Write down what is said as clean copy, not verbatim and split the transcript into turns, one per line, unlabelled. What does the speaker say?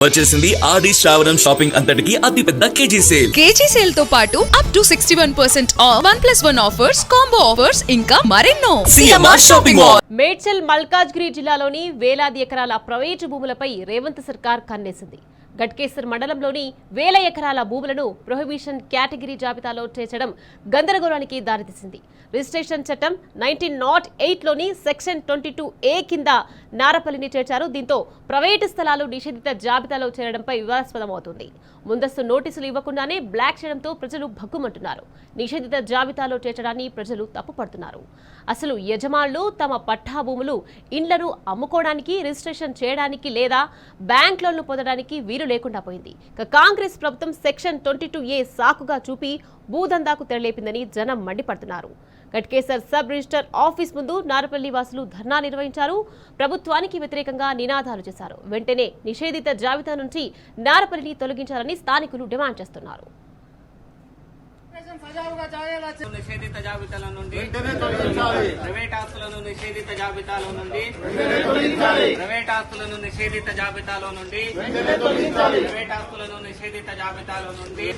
వచ్చేసింది ఆది శ్రావణం షాపింగ్ అంతటికి అతిపెద్ద కేజీ సేల్
తో పాటు up to 61% of 1+1 offers, combo offers ఇంకా మరెన్నో.
CMR shopping mall.
Medchal Malkajgiri జిల్లాలోని వేలాది ఎకరాల ప్రైవేటు భూములపై రేవంత్ సర్కార్ కన్నేసింది. గట్కేసర్ మండలంలోని వేల ఎకరాల భూములను ప్రొహిబిషన్ కేటగిరీ జాబితాలో చేర్చడం గందరగోళానికి దారితీసింది. రిజిస్ట్రేషన్ చట్టం 1908లోని సెక్షన్ 22A కింద నారపల్లిని చేర్చారు. దీంతో ప్రైవేటు స్థలాలు నిషేధిత జాబితాలో చేరడంపై వివాదాస్పదమవుతుంది. ముందస్తు నోటీసులు ఇవ్వకుండానే బ్లాక్ చేయడంతో ప్రజలు భగ్గుమంటున్నారు. నిషేధిత జాబితాలో చేర్చడాన్ని ప్రజలు తప్పుపడుతున్నారు. అసలు యజమానులు తమ పట్టా భూములు, ఇండ్లను అమ్ముకోవడానికి, రిజిస్ట్రేషన్ చేయడానికి లేదా బ్యాంక్ లోన్లు పొందడానికి వీలు లేకుండా పోయింది. కాంగ్రెస్ ప్రభుత్వం సెక్షన్ 22A సాకుగా చూపి భూదందాకు తెరలేపిందని జనం మండిపడుతున్నారు. గట్కేసర్ సబ్ రిజిస్టర్ ఆఫీస్ ముందు నారపల్లి వాసులు ధర్నా నిర్వహించారు. ప్రభుత్వానికి వ్యతిరేకంగా నినాదాలు చేశారు. వెంటనే నిషేధిత జాబితా నుంచి నారపల్లిని తొలగించాలని స్థానికులు డిమాండ్ చేస్తున్నారు.
నిషేధిత జాబితాల నుండి ప్రైవేట్ ఆస్తులను నిషేధిత జాబితాలో నుండి ప్రైవేట్ ఆస్తులను నిషేధిత జాబితాలో నుండి ప్రైవేట్ ఆస్తులను నిషేధిత జాబితాలో నుండి